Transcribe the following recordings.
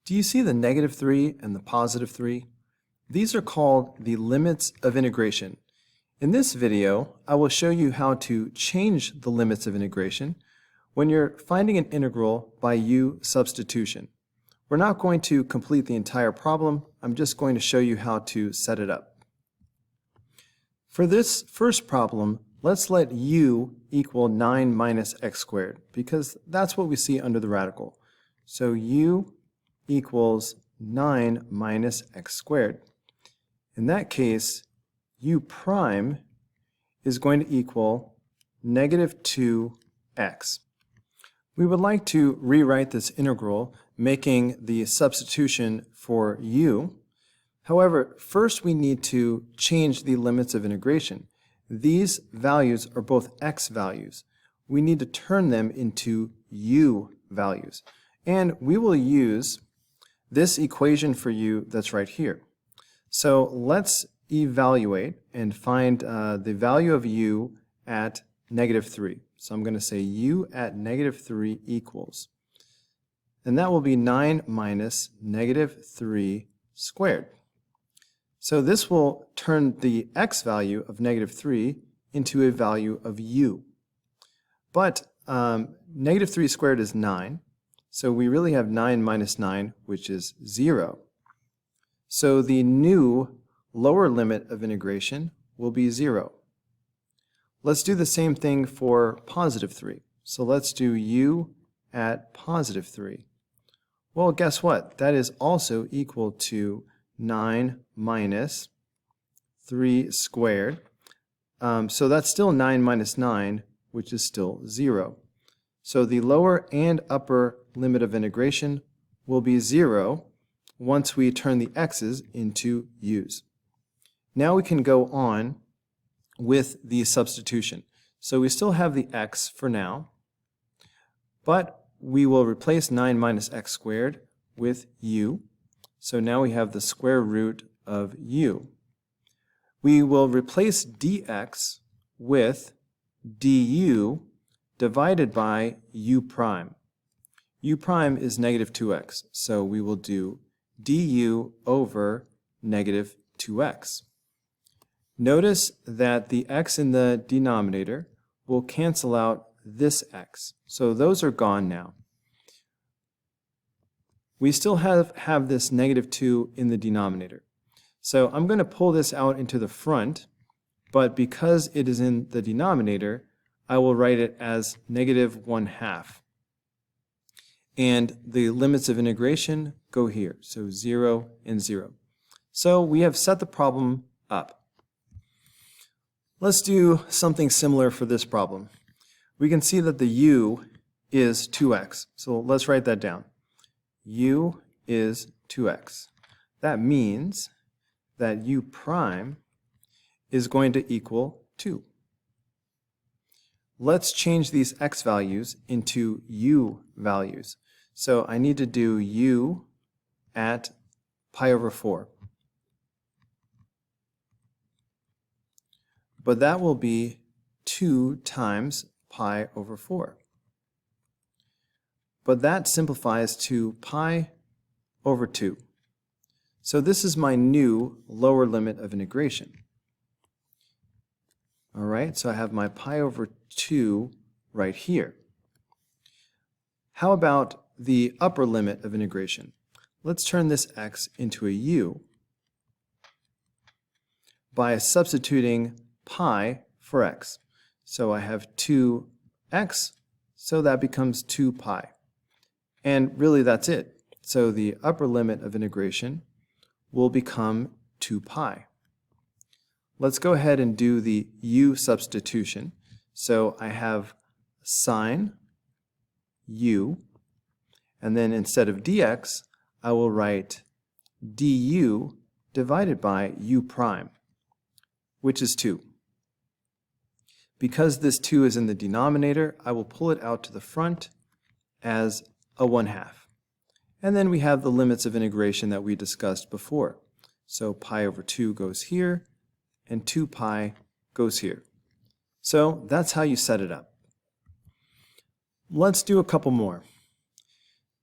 Do you see the -3 and the +3? These are called the limits of integration. In this video, I will show you how to change the limits of integration when you're finding an integral by u substitution. We're not going to complete the entire problem. I'm just going to show you how to set it up. For this first problem, let's let u equal 9 minus x squared, because that's what we see under the radical. So u equals 9 minus x squared. In that case, u prime is going to equal -2x. We would like to rewrite this integral, making the substitution for u. However, first we need to change the limits of integration. These values are both x values. We need to turn them into u values. And we will use this equation for u that's right here. So let's evaluate and find the value of u at -3. So I'm going to say u at -3 equals, and that will be 9 minus -3 squared. So this will turn the x value of -3 into a value of u. But -3 squared is 9, so we really have 9 minus 9, which is 0. So the new lower limit of integration will be 0. Let's do the same thing for +3. So let's do u at +3. Well, guess what? That is also equal to 9 minus 3 squared. So that's still 9 minus 9, which is still 0. So the lower and upper limit of integration will be 0 once we turn the x's into u's. Now we can go on with the substitution. So we still have the x for now, but we will replace 9 minus x squared with u. So now we have the square root of u. We will replace dx with du divided by u prime. U prime is -2x, so we will do du over -2x. Notice that the x in the denominator will cancel out this x, so those are gone now. We still have this -2 in the denominator. So I'm going to pull this out into the front, but because it is in the denominator, I will write it as -1/2. And the limits of integration go here, so 0 and 0. So we have set the problem up. Let's do something similar for this problem. We can see that the u is 2x, so let's write that down. U is 2x. That means that u prime is going to equal 2. Let's change these x values into u values. So I need to do u at pi/4. But that will be 2 times pi/4. But that simplifies to pi/2. So this is my new lower limit of integration. All right, so I have my pi/2 right here. How about the upper limit of integration? Let's turn this x into a u by substituting pi for x. So I have 2x, so that becomes 2 pi. And really that's it. So the upper limit of integration will become 2 pi. Let's go ahead and do the u substitution. So I have sine u, and then instead of dx, I will write du divided by u prime, which is 2. Because this 2 is in the denominator, I will pull it out to the front as a 1/2. And then we have the limits of integration that we discussed before. So pi/2 goes here, and 2 pi goes here. So that's how you set it up. Let's do a couple more.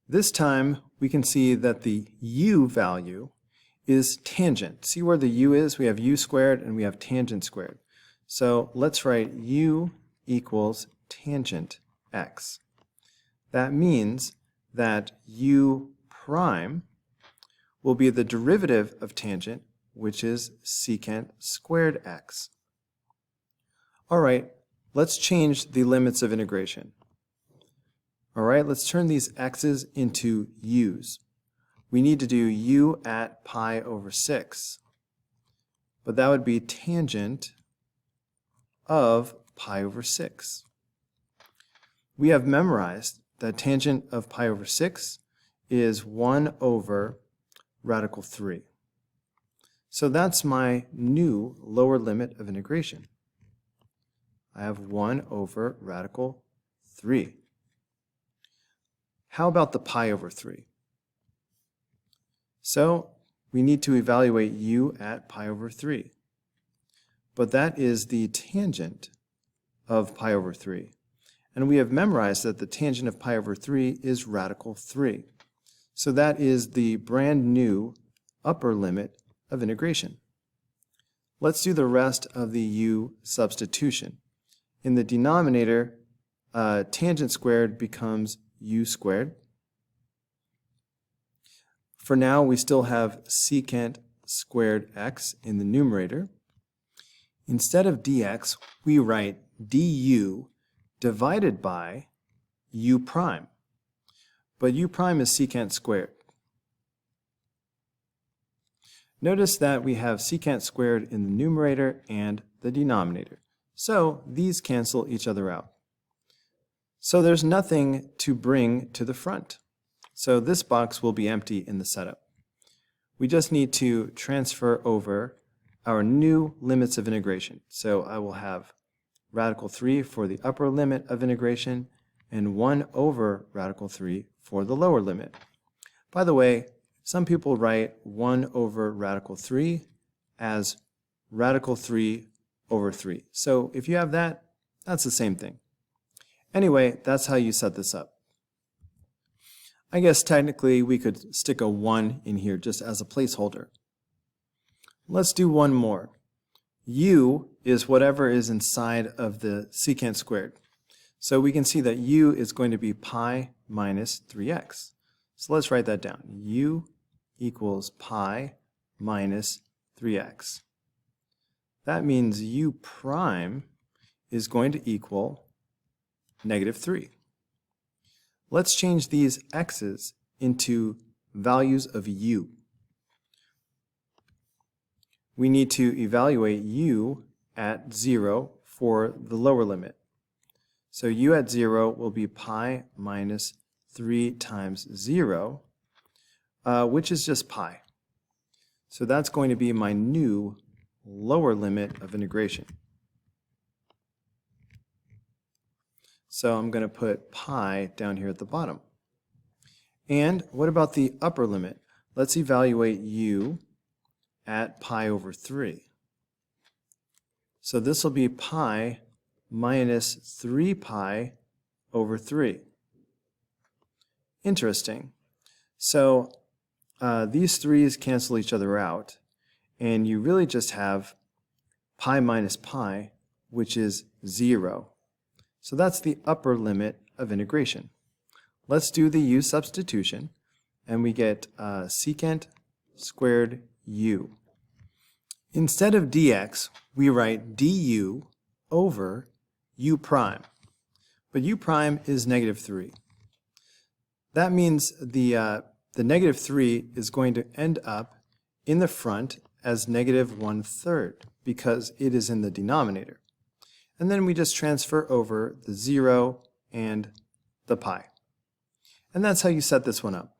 This time we can see that the u value is tangent. See where the u is? We have u squared and we have tangent squared. So let's write u equals tangent x. That means that u prime will be the derivative of tangent, which is secant squared x. All right, let's change the limits of integration. All right, let's turn these x's into u's. We need to do u at pi over 6, but that would be tangent of pi over 6. We have memorized that tangent of pi over 6 is 1 over radical 3. So that's my new lower limit of integration. I have 1 over radical 3. How about the pi over 3? So we need to evaluate u at pi over 3. But that is the tangent of pi over 3. And we have memorized that the tangent of pi over 3 is radical 3. So that is the brand new upper limit of integration. Let's do the rest of the u substitution. In the denominator, tangent squared becomes u squared. For now, we still have secant squared x in the numerator. Instead of dx, we write du divided by u prime. But u prime is secant squared. Notice that we have secant squared in the numerator and the denominator. So these cancel each other out. So there's nothing to bring to the front. So this box will be empty in the setup. We just need to transfer over our new limits of integration. So I will have radical 3 for the upper limit of integration and 1 over radical 3 for the lower limit. By the way, some people write 1 over radical 3 as radical 3 over 3. So if you have that, that's the same thing. Anyway, that's how you set this up. I guess technically we could stick a 1 in here just as a placeholder. Let's do one more. U is whatever is inside of the secant squared. So we can see that u is going to be pi minus 3x. So let's write that down. U equals pi minus 3x. That means u prime is going to equal negative 3. Let's change these x's into values of u. We need to evaluate u at 0 for the lower limit. So u at 0 will be pi minus 3 times 0, which is just pi. So that's going to be my new lower limit of integration. So I'm going to put pi down here at the bottom. And what about the upper limit? Let's evaluate u at pi over 3. So this will be pi minus 3 pi over 3. Interesting. So these 3's cancel each other out, and you really just have pi minus pi, which is 0. So that's the upper limit of integration. Let's do the u substitution, and we get secant squared u. Instead of dx, we write du over u prime. But u prime is negative 3. That means the negative 3 is going to end up in the front as negative 1/3 because it is in the denominator. And then we just transfer over the 0 and the pi. And that's how you set this one up.